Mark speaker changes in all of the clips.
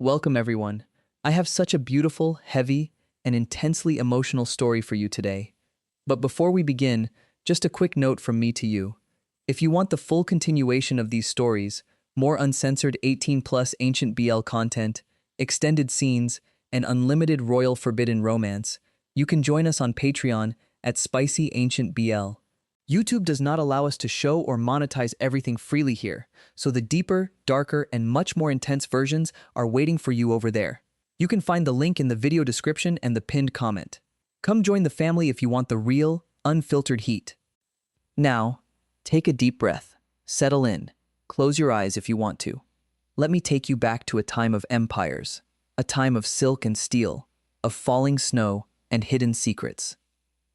Speaker 1: Welcome, everyone. I have such a beautiful, heavy, and intensely emotional story for you today. But before we begin, just a quick note from me to you. If you want the full continuation of these stories, more uncensored 18-plus Ancient BL content, extended scenes, and unlimited royal forbidden romance, you can join us on Patreon at SpicyAncientBL. YouTube does not allow us to show or monetize everything freely here, so the deeper, darker, and much more intense versions are waiting for you over there. You can find the link in the video description and the pinned comment. Come join the family if you want the real, unfiltered heat. Now, take a deep breath, settle in, close your eyes if you want to. Let me take you back to a time of empires, a time of silk and steel, of falling snow and hidden secrets.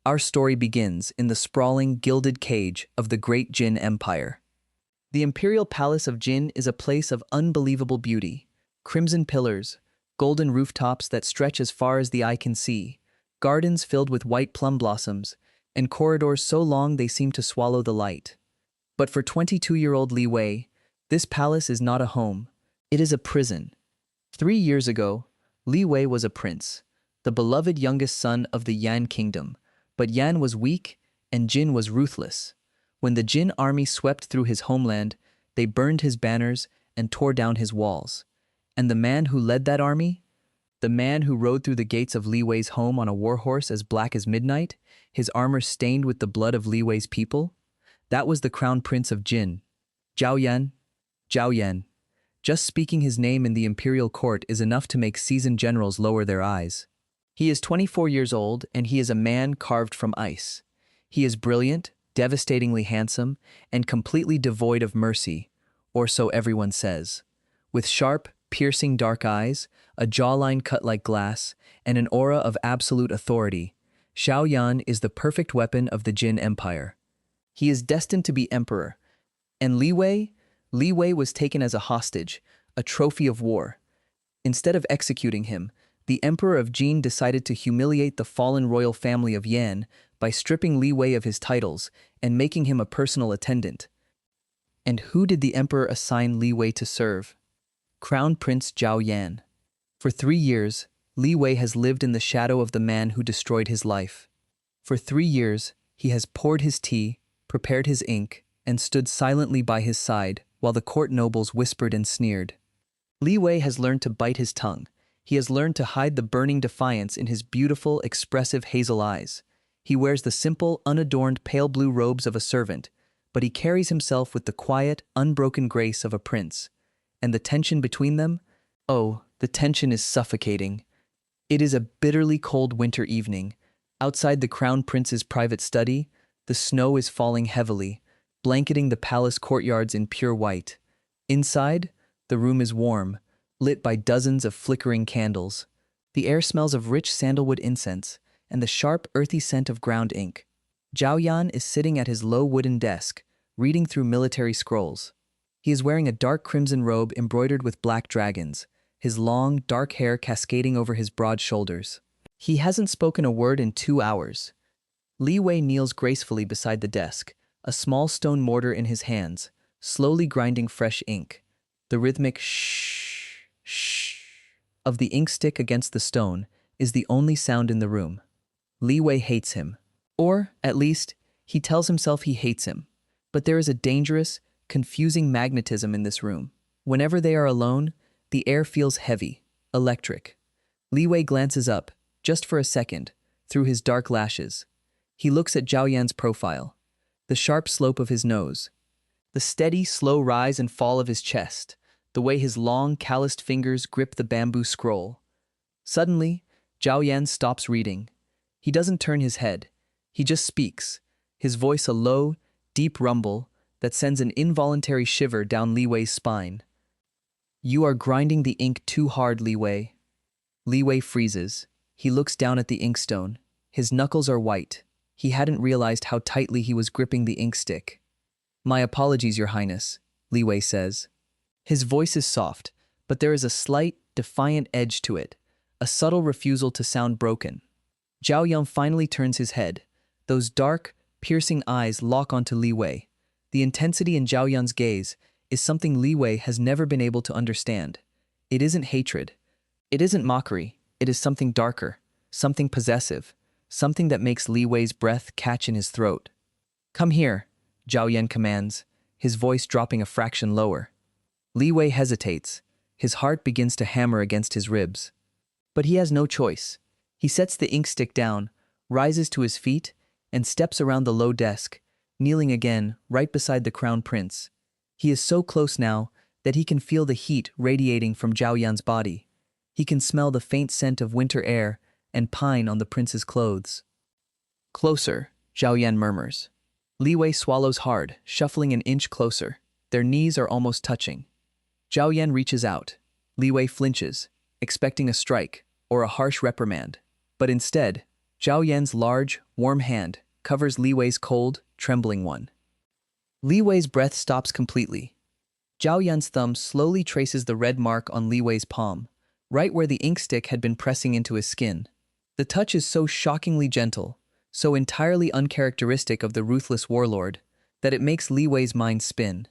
Speaker 1: Our story begins in the sprawling, gilded cage of the Great Jin Empire. The Imperial Palace of Jin is a place of unbelievable beauty. Crimson pillars, golden rooftops that stretch as far as the eye can see, gardens filled with white plum blossoms, and corridors so long they seem to swallow the light. But for 22-year-old Li Wei, this palace is not a home. It is a prison. 3 years ago, Li Wei was a prince, the beloved youngest son of the Yan kingdom. But Yan was weak, and Jin was ruthless. When the Jin army swept through his homeland, they burned his banners and tore down his walls. And the man who led that army? The man who rode through the gates of Li Wei's home on a warhorse as black as midnight, his armor stained with the blood of Li Wei's people? That was the Crown Prince of Jin. Zhao Yan. Zhao Yan. Just speaking his name in the imperial court is enough to make seasoned generals lower their eyes. He is 24 years old, and he is a man carved from ice. He is brilliant, devastatingly handsome, and completely devoid of mercy, or so everyone says. With sharp, piercing dark eyes, a jawline cut like glass, and an aura of absolute authority, Zhao Yan is the perfect weapon of the Jin Empire. He is destined to be emperor. And Li Wei was taken as a hostage, a trophy of war. Instead of executing him, the Emperor of Jin decided to humiliate the fallen royal family of Yan by stripping Li Wei of his titles and making him a personal attendant. And who did the Emperor assign Li Wei to serve? Crown Prince Zhao Yan. For 3 years, Li Wei has lived in the shadow of the man who destroyed his life. For 3 years, he has poured his tea, prepared his ink, and stood silently by his side while the court nobles whispered and sneered. Li Wei has learned to bite his tongue. He has learned to hide the burning defiance in his beautiful, expressive hazel eyes. He wears the simple, unadorned pale blue robes of a servant, but he carries himself with the quiet, unbroken grace of a prince. And the tension between them? Oh, the tension is suffocating. It is a bitterly cold winter evening. Outside the Crown Prince's private study, the snow is falling heavily, blanketing the palace courtyards in pure white. Inside, the room is warm, lit by dozens of flickering candles. The air smells of rich sandalwood incense and the sharp, earthy scent of ground ink. Zhao Yan is sitting at his low wooden desk, reading through military scrolls. He is wearing a dark crimson robe embroidered with black dragons, his long, dark hair cascading over his broad shoulders. He hasn't spoken a word in 2 hours. Li Wei kneels gracefully beside the desk, a small stone mortar in his hands, slowly grinding fresh ink. The rhythmic shh of the ink stick against the stone is the only sound in the room. Li Wei hates him. Or, at least, he tells himself he hates him. But there is a dangerous, confusing magnetism in this room. Whenever they are alone, the air feels heavy, electric. Li Wei glances up, just for a second, through his dark lashes. He looks at Zhao Yan's profile, the sharp slope of his nose, the steady, slow rise and fall of his chest, the way his long, calloused fingers grip the bamboo scroll. Suddenly, Zhao Yan stops reading. He doesn't turn his head. He just speaks, his voice a low, deep rumble that sends an involuntary shiver down Li Wei's spine. "You are grinding the ink too hard, Li Wei." Li Wei freezes. He looks down at the inkstone. His knuckles are white. He hadn't realized how tightly he was gripping the ink stick. "My apologies, Your Highness," Li Wei says. His voice is soft, but there is a slight, defiant edge to it, a subtle refusal to sound broken. Zhao Yan finally turns his head. Those dark, piercing eyes lock onto Li Wei. The intensity in Zhao Yan's gaze is something Li Wei has never been able to understand. It isn't hatred. It isn't mockery. It is something darker, something possessive, something that makes Li Wei's breath catch in his throat. "Come here," Zhao Yan commands, his voice dropping a fraction lower. Li Wei hesitates. His heart begins to hammer against his ribs. But he has no choice. He sets the ink stick down, rises to his feet, and steps around the low desk, kneeling again right beside the Crown Prince. He is so close now that he can feel the heat radiating from Zhao Yan's body. He can smell the faint scent of winter air and pine on the prince's clothes. "Closer," Zhao Yan murmurs. Li Wei swallows hard, shuffling an inch closer. Their knees are almost touching. Zhao Yan reaches out. Li Wei flinches, expecting a strike or a harsh reprimand. But instead, Zhao Yan's large, warm hand covers Li Wei's cold, trembling one. Li Wei's breath stops completely. Zhao Yan's thumb slowly traces the red mark on Li Wei's palm, right where the ink stick had been pressing into his skin. The touch is so shockingly gentle, so entirely uncharacteristic of the Ruthless Warlord, that it makes Li Wei's mind spin.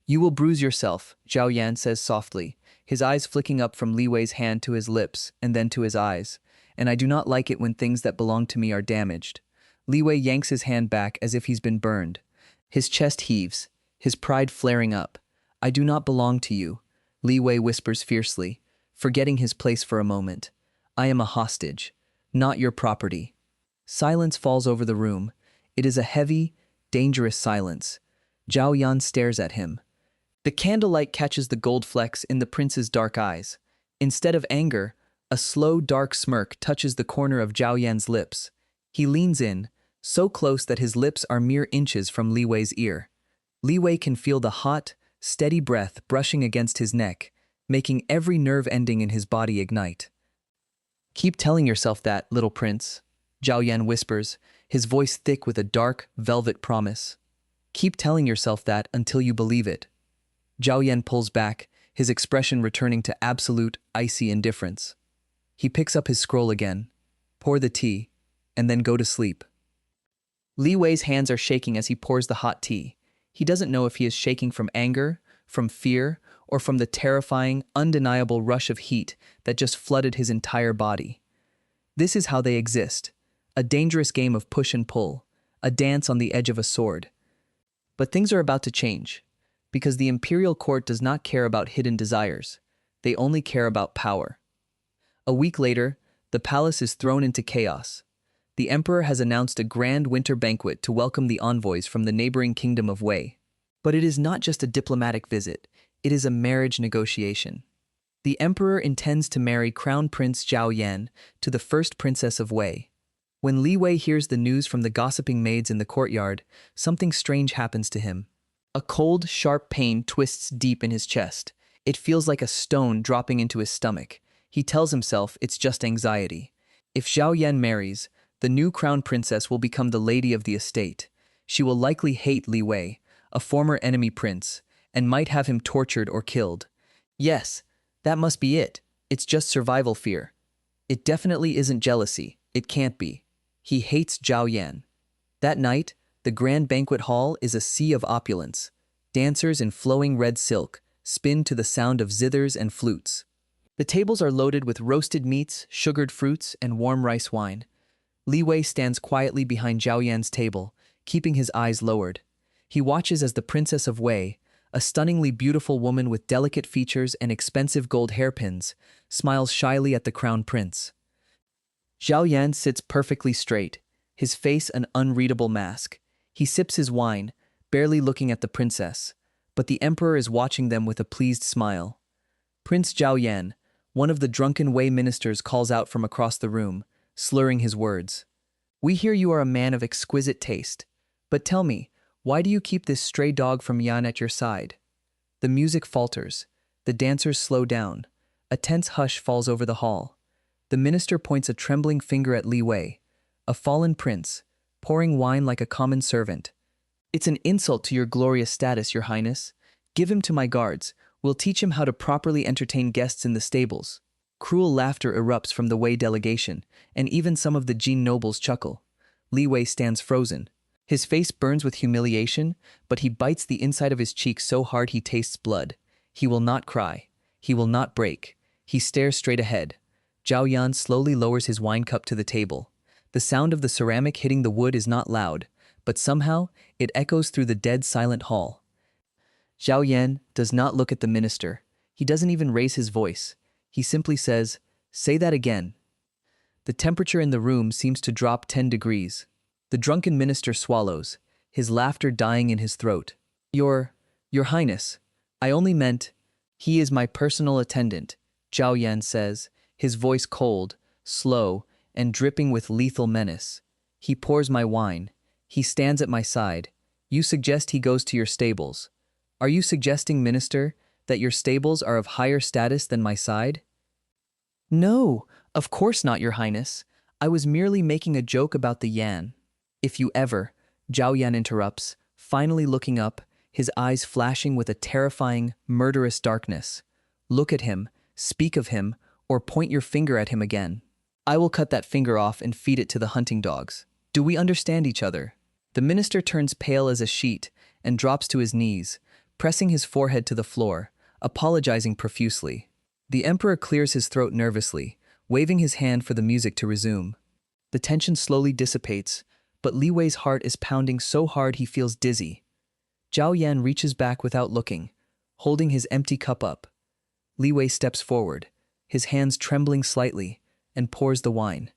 Speaker 1: "You will bruise yourself," Zhao Yan says softly, his eyes flicking up from Li Wei's hand to his lips and then to his eyes, "and I do not like it when things that belong to me are damaged." Li Wei yanks his hand back as if he's been burned. His chest heaves, his pride flaring up. "I do not belong to you," Li Wei whispers fiercely, forgetting his place for a moment. "I am a hostage, not your property." Silence falls over the room. It is a heavy, dangerous silence. Zhao Yan stares at him. The candlelight catches the gold flecks in the prince's dark eyes. Instead of anger, a slow, dark smirk touches the corner of Zhao Yan's lips. He leans in, so close that his lips are mere inches from Li Wei's ear. Li Wei can feel the hot, steady breath brushing against his neck, making every nerve ending in his body ignite. "Keep telling yourself that, little prince," Zhao Yan whispers, his voice thick with a dark, velvet promise. "Keep telling yourself that until you believe it." Zhao Yan pulls back, his expression returning to absolute, icy indifference. He picks up his scroll again, pour the tea, and then go to sleep. Li Wei's hands are shaking as he pours the hot tea. He doesn't know if he is shaking from anger, from fear, or from the terrifying, undeniable rush of heat that just flooded his entire body. This is how they exist, a dangerous game of push and pull, a dance on the edge of a sword. But things are about to change, because the imperial court does not care about hidden desires. They only care about power. A week later, the palace is thrown into chaos. The emperor has announced a grand winter banquet to welcome the envoys from the neighboring kingdom of Wei. But it is not just a diplomatic visit, it is a marriage negotiation. The emperor intends to marry Crown Prince Zhao Yan to the first princess of Wei. When Li Wei hears the news from the gossiping maids in the courtyard, something strange happens to him. A cold, sharp pain twists deep in his chest. It feels like a stone dropping into his stomach. He tells himself it's just anxiety. If Zhao Yan marries, the new crown princess will become the lady of the estate. She will likely hate Li Wei, a former enemy prince, and might have him tortured or killed. Yes, that must be it. It's just survival fear. It definitely isn't jealousy. It can't be. He hates Zhao Yan. That night, the grand banquet hall is a sea of opulence. Dancers in flowing red silk spin to the sound of zithers and flutes. The tables are loaded with roasted meats, sugared fruits, and warm rice wine. Li Wei stands quietly behind Zhao Yan's table, keeping his eyes lowered. He watches as the Princess of Wei, a stunningly beautiful woman with delicate features and expensive gold hairpins, smiles shyly at the crown prince. Zhao Yan sits perfectly straight, his face an unreadable mask. He sips his wine, barely looking at the princess, but the emperor is watching them with a pleased smile. Prince Zhao Yan, one of the drunken Wei ministers, calls out from across the room, slurring his words. "We hear you are a man of exquisite taste, but tell me, why do you keep this stray dog from Yan at your side?" The music falters, the dancers slow down, a tense hush falls over the hall. The minister points a trembling finger at Li Wei, a fallen prince, pouring wine like a common servant. "It's an insult to your glorious status, your highness. Give him to my guards. We'll teach him how to properly entertain guests in the stables." Cruel laughter erupts from the Wei delegation, and even some of the Jin nobles chuckle. Li Wei stands frozen. His face burns with humiliation, but he bites the inside of his cheek so hard he tastes blood. He will not cry. He will not break. He stares straight ahead. Zhao Yan slowly lowers his wine cup to the table. The sound of the ceramic hitting the wood is not loud, but somehow it echoes through the dead silent hall. Zhao Yan does not look at the minister. He doesn't even raise his voice. He simply says, "Say that again." The temperature in the room seems to drop 10 degrees. The drunken minister swallows, his laughter dying in his throat. Your Highness, I only meant, he is my personal attendant," Zhao Yan says, his voice cold, slow, and dripping with lethal menace. "He pours my wine. He stands at my side. You suggest he goes to your stables. Are you suggesting, minister, that your stables are of higher status than my side?" "No, of course not, Your Highness. I was merely making a joke about the Yan." "If you ever," Zhao Yan interrupts, finally looking up, his eyes flashing with a terrifying, murderous darkness. "Look at him, speak of him, or point your finger at him again. I will cut that finger off and feed it to the hunting dogs. Do we understand each other?" The minister turns pale as a sheet and drops to his knees, pressing his forehead to the floor, apologizing profusely. The emperor clears his throat nervously, waving his hand for the music to resume. The tension slowly dissipates, but Li Wei's heart is pounding so hard he feels dizzy. Zhao Yan reaches back without looking, holding his empty cup up. Li Wei steps forward, his hands trembling slightly, and pours the wine.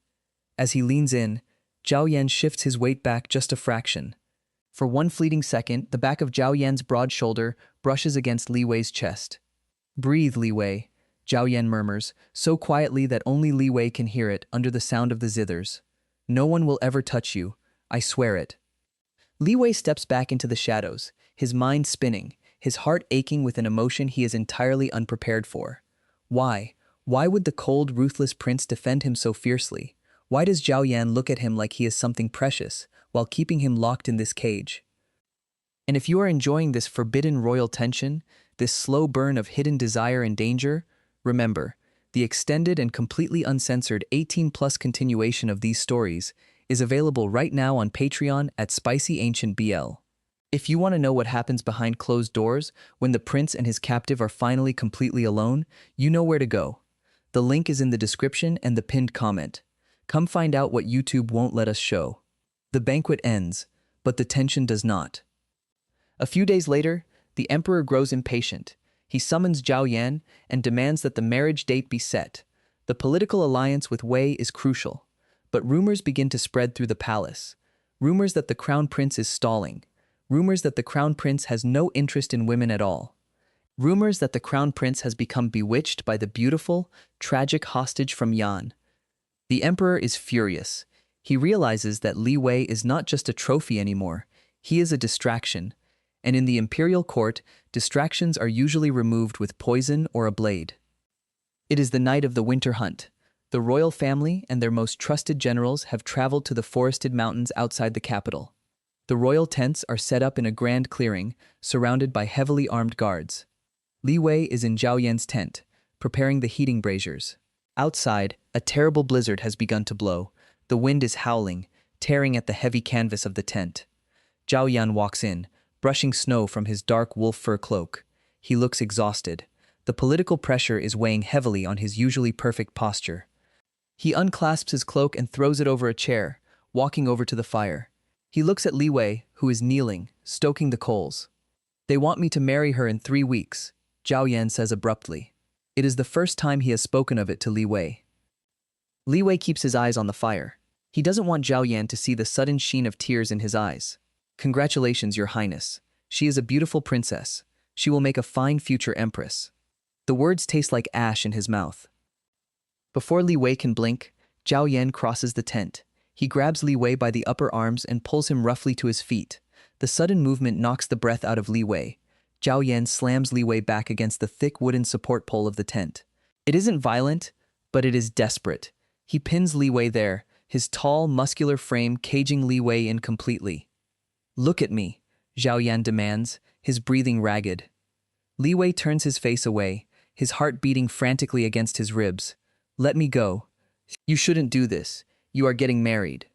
Speaker 1: As he leans in, Zhao Yan shifts his weight back just a fraction. For one fleeting second, the back of Zhao Yan's broad shoulder brushes against Li Wei's chest. "Breathe, Li Wei," Zhao Yan murmurs, so quietly that only Li Wei can hear it under the sound of the zithers. "No one will ever touch you, I swear it." Li Wei steps back into the shadows, his mind spinning, his heart aching with an emotion he is entirely unprepared for. Why? Why would the cold, ruthless prince defend him so fiercely? Why does Zhao Yan look at him like he is something precious, while keeping him locked in this cage? And if you are enjoying this forbidden royal tension, this slow burn of hidden desire and danger, remember, the extended and completely uncensored 18+ continuation of these stories is available right now on Patreon at SpicyAncientBL. If you want to know what happens behind closed doors when the prince and his captive are finally completely alone, you know where to go. The link is in the description and the pinned comment. Come find out what YouTube won't let us show. The banquet ends, but the tension does not. A few days later, the emperor grows impatient. He summons Zhao Yan and demands that the marriage date be set. The political alliance with Wei is crucial, but rumors begin to spread through the palace. Rumors that the crown prince is stalling. Rumors that the crown prince has no interest in women at all. Rumors that the crown prince has become bewitched by the beautiful, tragic hostage from Yan. The emperor is furious. He realizes that Li Wei is not just a trophy anymore. He is a distraction. And in the imperial court, distractions are usually removed with poison or a blade. It is the night of the winter hunt. The royal family and their most trusted generals have traveled to the forested mountains outside the capital. The royal tents are set up in a grand clearing, surrounded by heavily armed guards. Li Wei is in Zhao Yan's tent, preparing the heating braziers. Outside, a terrible blizzard has begun to blow. The wind is howling, tearing at the heavy canvas of the tent. Zhao Yan walks in, brushing snow from his dark wolf fur cloak. He looks exhausted. The political pressure is weighing heavily on his usually perfect posture. He unclasps his cloak and throws it over a chair, walking over to the fire. He looks at Li Wei, who is kneeling, stoking the coals. "They want me to marry her in 3 weeks," Zhao Yan says abruptly. It is the first time he has spoken of it to Li Wei. Li Wei keeps his eyes on the fire. He doesn't want Zhao Yan to see the sudden sheen of tears in his eyes. "Congratulations, Your Highness. She is a beautiful princess. She will make a fine future empress." The words taste like ash in his mouth. Before Li Wei can blink, Zhao Yan crosses the tent. He grabs Li Wei by the upper arms and pulls him roughly to his feet. The sudden movement knocks the breath out of Li Wei. Zhao Yan slams Li Wei back against the thick wooden support pole of the tent. It isn't violent, but it is desperate. He pins Li Wei there, his tall, muscular frame caging Li Wei in completely. "Look at me," Zhao Yan demands, his breathing ragged. Li Wei turns his face away, his heart beating frantically against his ribs. "Let me go. You shouldn't do this. You are getting married."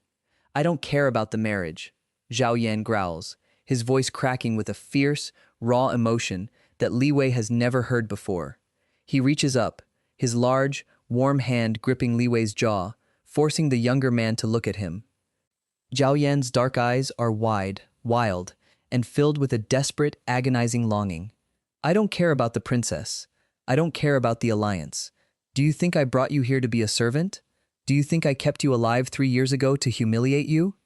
Speaker 1: "I don't care about the marriage," Zhao Yan growls, his voice cracking with a fierce, raw emotion that Li Wei has never heard before. He reaches up, his large, warm hand gripping Li Wei's jaw, forcing the younger man to look at him. Zhao Yan's dark eyes are wide, wild, and filled with a desperate, agonizing longing. I don't care about the princess. I don't care about the alliance. Do you think I brought you here to be a servant? Do you think I kept you alive 3 years ago to humiliate you?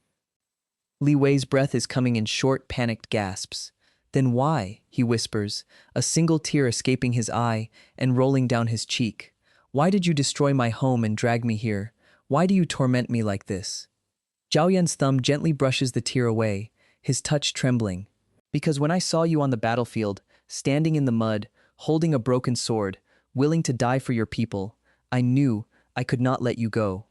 Speaker 1: Li Wei's breath is coming in short, panicked gasps. Then why, he whispers, a single tear escaping his eye and rolling down his cheek. Why did you destroy my home and drag me here? Why do you torment me like this? Zhao Yan's thumb gently brushes the tear away, his touch trembling. Because when I saw you on the battlefield, standing in the mud, holding a broken sword, willing to die for your people, I knew I could not let you go.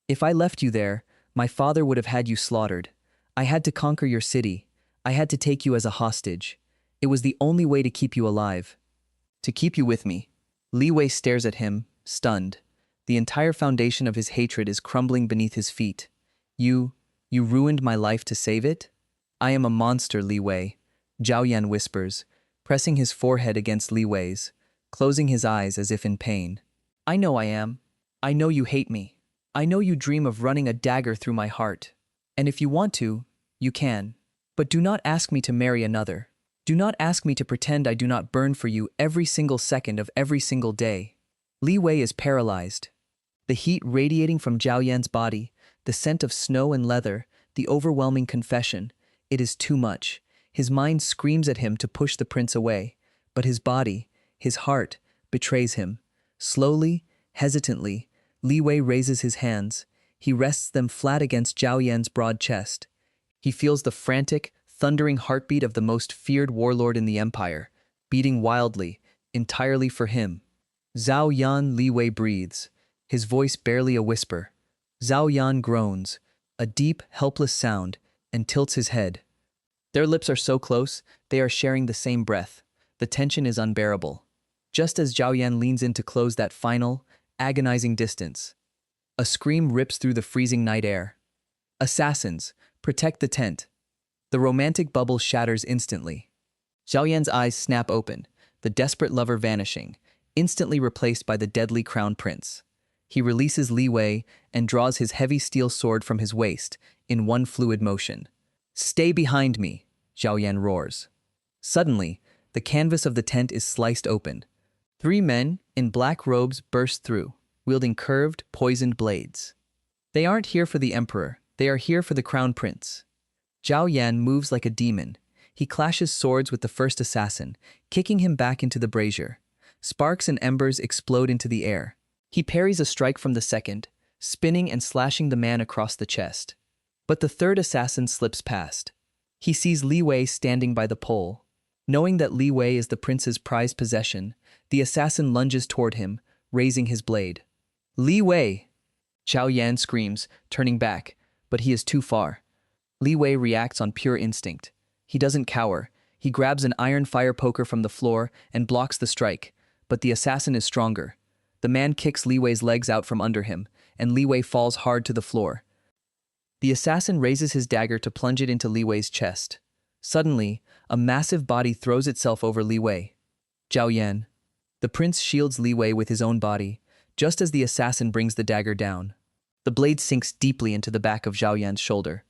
Speaker 1: If I left you there, my father would have had you slaughtered. I had to conquer your city. I had to take you as a hostage. It was the only way to keep you alive. To keep you with me. Li Wei stares at him, stunned. The entire foundation of his hatred is crumbling beneath his feet. You ruined my life to save it? I am a monster, Li Wei, Zhao Yan whispers, pressing his forehead against Li Wei's, closing his eyes as if in pain. I know I am. I know you hate me. I know you dream of running a dagger through my heart. And if you want to, you can. But do not ask me to marry another. Do not ask me to pretend I do not burn for you every single second of every single day. Li Wei is paralyzed. The heat radiating from Zhao Yan's body, the scent of snow and leather, the overwhelming confession. It is too much. His mind screams at him to push the prince away, but his body, his heart, betrays him. Slowly, hesitantly, Li Wei raises his hands. He rests them flat against Zhao Yan's broad chest. He feels the frantic, thundering heartbeat of the most feared warlord in the empire, beating wildly, entirely for him. Zhao Yan, Li Wei breathes, his voice barely a whisper. Zhao Yan groans, a deep, helpless sound, and tilts his head. Their lips are so close, they are sharing the same breath. The tension is unbearable. Just as Zhao Yan leans in to close that final, agonizing distance, a scream rips through the freezing night air. Assassins, protect the tent. The romantic bubble shatters instantly. Zhao Yan's eyes snap open, the desperate lover vanishing, instantly replaced by the deadly crown prince. He releases Li Wei and draws his heavy steel sword from his waist in one fluid motion. Stay behind me, Zhao Yan roars. Suddenly, the canvas of the tent is sliced open. 3 men in black robes burst through, wielding curved, poisoned blades. They aren't here for the emperor, they are here for the crown prince. Zhao Yan moves like a demon. He clashes swords with the first assassin, kicking him back into the brazier. Sparks and embers explode into the air. He parries a strike from the second, spinning and slashing the man across the chest. But the third assassin slips past. He sees Li Wei standing by the pole. Knowing that Li Wei is the prince's prized possession, the assassin lunges toward him, raising his blade. Li Wei! Zhao Yan screams, turning back, but he is too far. Li Wei reacts on pure instinct. He doesn't cower. He grabs an iron fire poker from the floor and blocks the strike, but the assassin is stronger. The man kicks Li Wei's legs out from under him, and Li Wei falls hard to the floor. The assassin raises his dagger to plunge it into Li Wei's chest. Suddenly, a massive body throws itself over Li Wei. Zhao Yan. The prince shields Li Wei with his own body, just as the assassin brings the dagger down. The blade sinks deeply into the back of Zhao Yan's shoulder.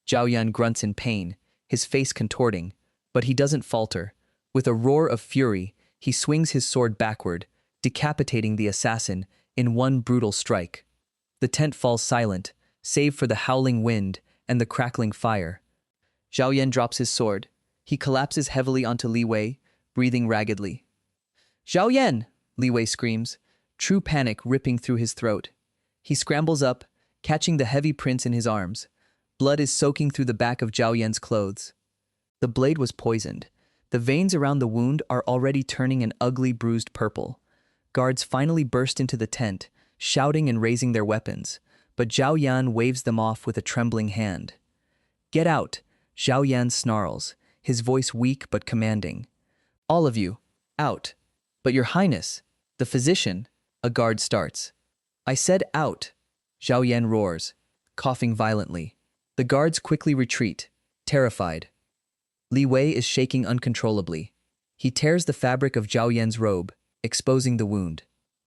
Speaker 1: Zhao Yan grunts in pain, his face contorting, but he doesn't falter. With a roar of fury, he swings his sword backward, decapitating the assassin in one brutal strike. The tent falls silent, save for the howling wind and the crackling fire. Zhao Yan drops his sword. He collapses heavily onto Li Wei, breathing raggedly. Zhao Yan! Li Wei screams, true panic ripping through his throat. He scrambles up, catching the heavy prince in his arms. Blood is soaking through the back of Zhao Yan's clothes. The blade was poisoned. The veins around the wound are already turning an ugly, bruised purple. Guards finally burst into the tent, shouting and raising their weapons, but Zhao Yan waves them off with a trembling hand. Get out, Zhao Yan snarls, his voice weak but commanding. All of you, out. But your highness, the physician, a guard starts. I said out, Zhao Yan roars, coughing violently. The guards quickly retreat, terrified. Li Wei is shaking uncontrollably. He tears the fabric of Zhao Yan's robe, exposing the wound.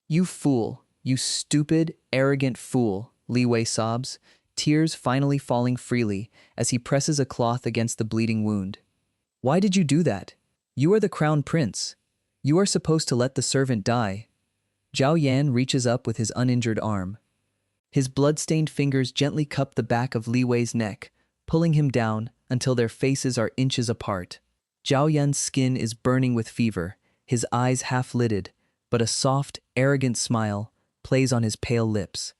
Speaker 1: "You fool, you stupid, arrogant fool," Li Wei sobs, tears finally falling freely as he presses a cloth against the bleeding wound. "Why did you do that? You are the crown prince. You are supposed to let the servant die." Zhao Yan reaches up with his uninjured arm. His blood-stained fingers gently cup the back of Li Wei's neck, pulling him down until their faces are inches apart. Zhao Yan's skin is burning with fever, his eyes half-lidded, but a soft, arrogant smile plays on his pale lips.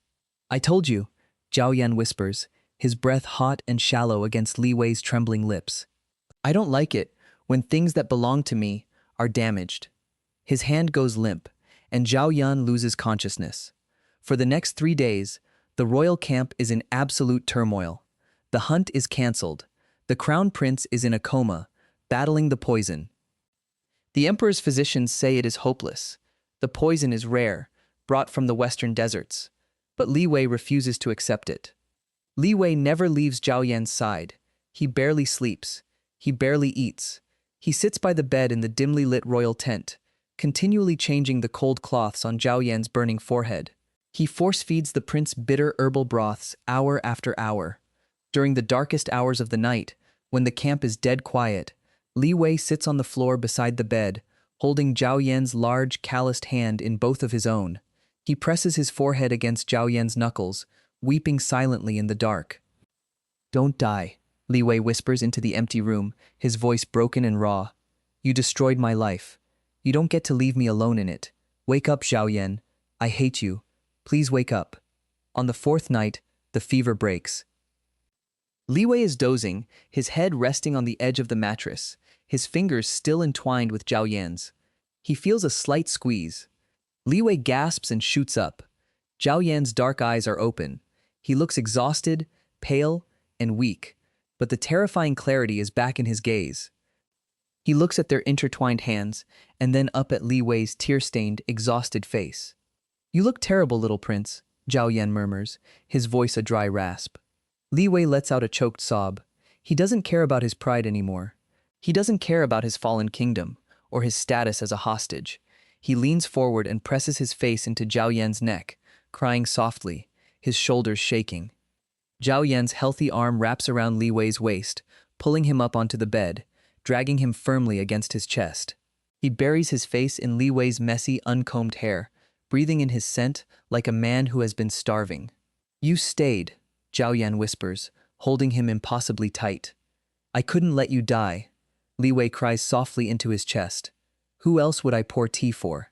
Speaker 1: "I told you," Zhao Yan whispers, his breath hot and shallow against Li Wei's trembling lips. "I don't like it when things that belong to me are damaged." His hand goes limp, and Zhao Yan loses consciousness. For the next 3 days, the royal camp is in absolute turmoil. The hunt is cancelled. The crown prince is in a coma, battling the poison. The emperor's physicians say it is hopeless. The poison is rare, brought from the western deserts. But Li Wei refuses to accept it. Li Wei never leaves Zhao Yan's side. He barely sleeps. He barely eats. He sits by the bed in the dimly lit royal tent, continually changing the cold cloths on Zhao Yan's burning forehead. He force-feeds the prince bitter herbal broths hour after hour. During the darkest hours of the night, when the camp is dead quiet, Li Wei sits on the floor beside the bed, holding Zhao Yan's large, calloused hand in both of his own. He presses his forehead against Zhao Yan's knuckles, weeping silently in the dark. "Don't die," Li Wei whispers into the empty room, his voice broken and raw. "You destroyed my life. You don't get to leave me alone in it. Wake up, Zhao Yan. I hate you. Please wake up." On the 4th night, the fever breaks. Li Wei is dozing, his head resting on the edge of the mattress, his fingers still entwined with Zhao Yan's. He feels a slight squeeze. Li Wei gasps and shoots up. Zhao Yan's dark eyes are open. He looks exhausted, pale, and weak, but the terrifying clarity is back in his gaze. He looks at their intertwined hands, and then up at Li Wei's tear-stained, exhausted face. "You look terrible, little prince," Zhao Yan murmurs, his voice a dry rasp. Li Wei lets out a choked sob. He doesn't care about his pride anymore. He doesn't care about his fallen kingdom, or his status as a hostage. He leans forward and presses his face into Zhao Yan's neck, crying softly, his shoulders shaking. Zhao Yan's healthy arm wraps around Li Wei's waist, pulling him up onto the bed, dragging him firmly against his chest. He buries his face in Li Wei's messy, uncombed hair, breathing in his scent like a man who has been starving. "You stayed," Zhao Yan whispers, holding him impossibly tight. "I couldn't let you die." Li Wei cries softly into his chest. "Who else would I pour tea for?"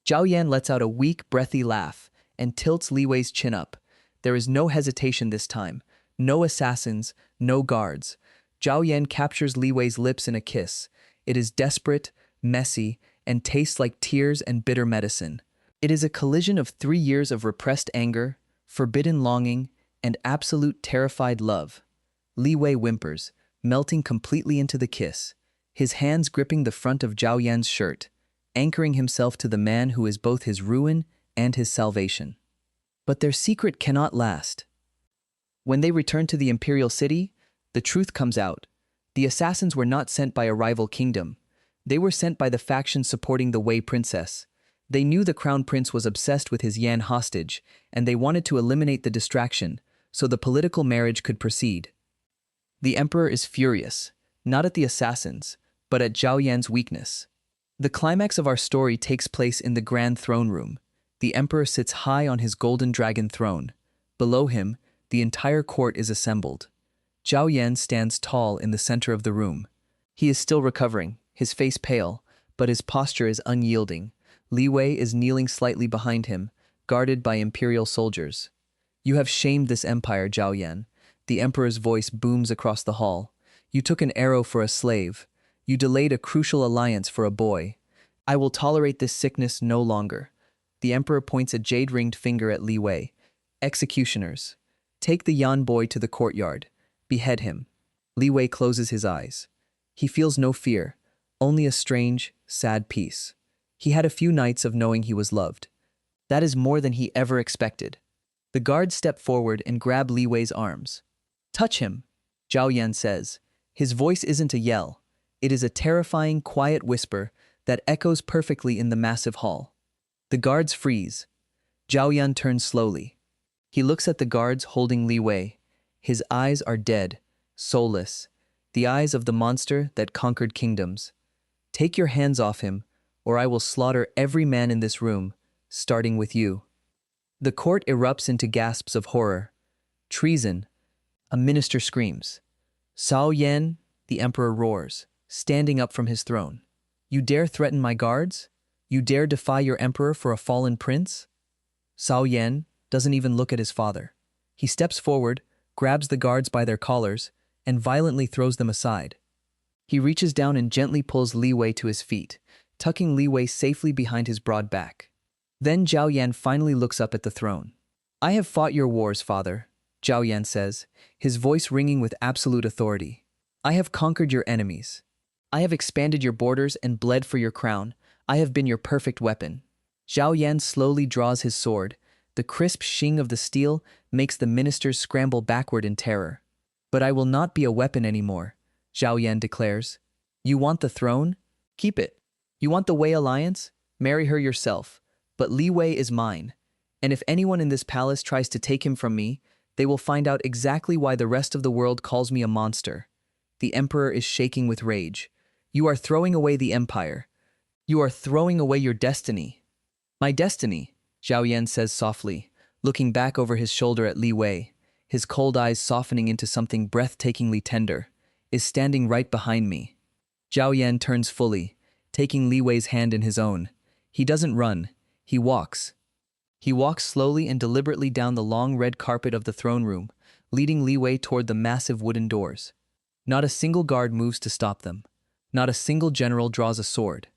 Speaker 1: Zhao Yan lets out a weak, breathy laugh and tilts Li Wei's chin up. There is no hesitation this time. No assassins, no guards. Zhao Yan captures Li Wei's lips in a kiss. It is desperate, messy, and tastes like tears and bitter medicine. It is a collision of 3 years of repressed anger, forbidden longing, and absolute terrified love. Li Wei whimpers, melting completely into the kiss, his hands gripping the front of Zhao Yan's shirt, anchoring himself to the man who is both his ruin and his salvation. But their secret cannot last. When they return to the imperial city, the truth comes out. The assassins were not sent by a rival kingdom. They were sent by the faction supporting the Wei princess. They knew the crown prince was obsessed with his Yan hostage, and they wanted to eliminate the distraction so the political marriage could proceed. The emperor is furious, not at the assassins, but at Zhao Yan's weakness. The climax of our story takes place in the grand throne room. The emperor sits high on his golden dragon throne. Below him, the entire court is assembled. Zhao Yan stands tall in the center of the room. He is still recovering, his face pale, but his posture is unyielding. Li Wei is kneeling slightly behind him, guarded by imperial soldiers. "You have shamed this empire, Zhao Yan." The emperor's voice booms across the hall. "You took an arrow for a slave. You delayed a crucial alliance for a boy. I will tolerate this sickness no longer." The emperor points a jade-ringed finger at Li Wei. "Executioners, take the Yan boy to the courtyard. Behead him." Li Wei closes his eyes. He feels no fear, only a strange, sad peace. He had a few nights of knowing he was loved. That is more than he ever expected. The guards step forward and grab Li Wei's arms. "Touch him," Zhao Yan says. His voice isn't a yell. It is a terrifying, quiet whisper that echoes perfectly in the massive hall. The guards freeze. Zhao Yan turns slowly. He looks at the guards holding Li Wei. His eyes are dead, soulless, the eyes of the monster that conquered kingdoms. Take your hands off him, or I will slaughter every man in this room, starting with you. The court erupts into gasps of horror. Treason. A minister screams. Zhao Yan, the emperor roars, standing up from his throne. You dare threaten my guards? You dare defy your emperor for a fallen prince? Zhao Yan doesn't even look at his father. He steps forward, grabs the guards by their collars, and violently throws them aside. He reaches down and gently pulls Li Wei to his feet, tucking Li Wei safely behind his broad back. Then Zhao Yan finally looks up at the throne. I have fought your wars, father, Zhao Yan says, his voice ringing with absolute authority. I have conquered your enemies. I have expanded your borders and bled for your crown. I have been your perfect weapon. Zhao Yan slowly draws his sword. The crisp shing of the steel makes the ministers scramble backward in terror. But I will not be a weapon anymore, Zhao Yan declares. You want the throne? Keep it. You want the Wei alliance? Marry her yourself. But Li Wei is mine. And if anyone in this palace tries to take him from me, they will find out exactly why the rest of the world calls me a monster. The emperor is shaking with rage. You are throwing away the empire. You are throwing away your destiny. My destiny, Zhao Yan says softly, looking back over his shoulder at Li Wei, his cold eyes softening into something breathtakingly tender, is standing right behind me. Zhao Yan turns fully, taking Li Wei's hand in his own. He doesn't run. He walks. He walks slowly and deliberately down the long red carpet of the throne room, leading Li Wei toward the massive wooden doors. Not a single guard moves to stop them. Not a single general draws a sword,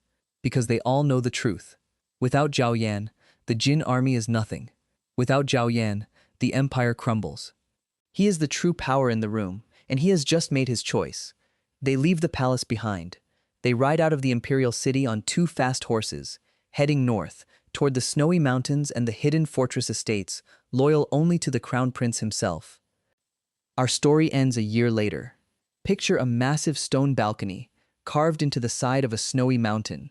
Speaker 1: because they all know the truth. Without Zhao Yan, the Jin army is nothing. Without Zhao Yan, the empire crumbles. He is the true power in the room, and he has just made his choice. They leave the palace behind. They ride out of the imperial city on 2 fast horses, heading north, toward the snowy mountains and the hidden fortress estates, loyal only to the Crown Prince himself. Our story ends a year later. Picture a massive stone balcony, carved into the side of a snowy mountain.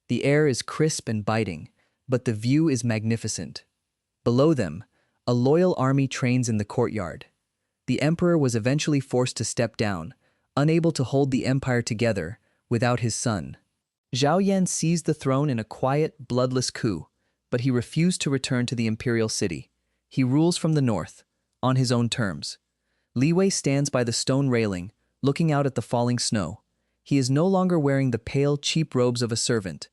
Speaker 1: The air is crisp and biting, but the view is magnificent. Below them, a loyal army trains in the courtyard. The emperor was eventually forced to step down, unable to hold the empire together without his son. Zhao Yan seized the throne in a quiet, bloodless coup, but he refused to return to the imperial city. He rules from the north, on his own terms. Li Wei stands by the stone railing, looking out at the falling snow. He is no longer wearing the pale, cheap robes of a servant.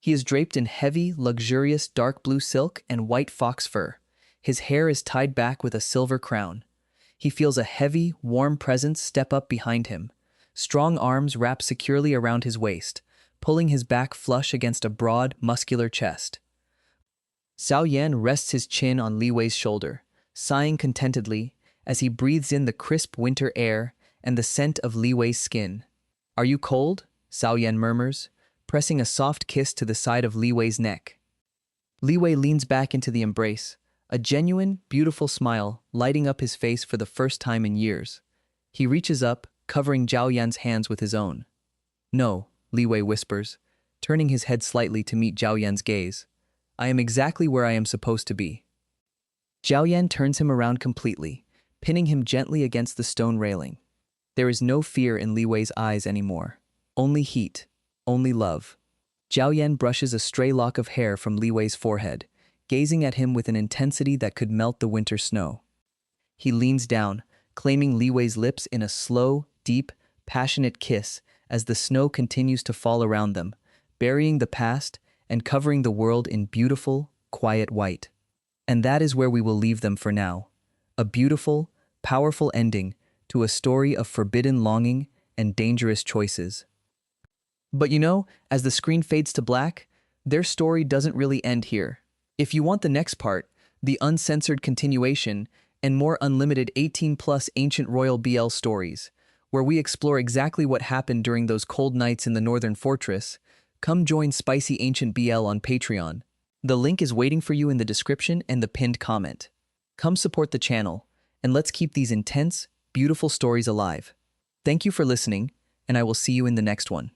Speaker 1: He is draped in heavy, luxurious dark blue silk and white fox fur. His hair is tied back with a silver crown. He feels a heavy, warm presence step up behind him. Strong arms wrap securely around his waist, pulling his back flush against a broad, muscular chest. Zhao Yan rests his chin on Li Wei's shoulder, sighing contentedly as he breathes in the crisp winter air and the scent of Li Wei's skin. Are you cold? Zhao Yan murmurs, pressing a soft kiss to the side of Li Wei's neck. Li Wei leans back into the embrace, a genuine, beautiful smile lighting up his face for the first time in years. He reaches up, covering Zhao Yan's hands with his own. No, Li Wei whispers, turning his head slightly to meet Zhao Yan's gaze. I am exactly where I am supposed to be. Zhao Yan turns him around completely, pinning him gently against the stone railing. There is no fear in Li Wei's eyes anymore. Only heat, only love. Zhao Yan brushes a stray lock of hair from Li Wei's forehead, gazing at him with an intensity that could melt the winter snow. He leans down, claiming Li Wei's lips in a slow, deep, passionate kiss as the snow continues to fall around them, burying the past and covering the world in beautiful, quiet white. And that is where we will leave them for now. A beautiful, powerful ending to a story of forbidden longing and dangerous choices. But you know, as the screen fades to black, their story doesn't really end here. If you want the next part, the uncensored continuation, and more unlimited 18+ ancient royal BL stories, where we explore exactly what happened during those cold nights in the Northern Fortress, come join SpicyAncientBL on Patreon. The link is waiting for you in the description and the pinned comment. Come support the channel, and let's keep these intense, beautiful stories alive. Thank you for listening, and I will see you in the next one.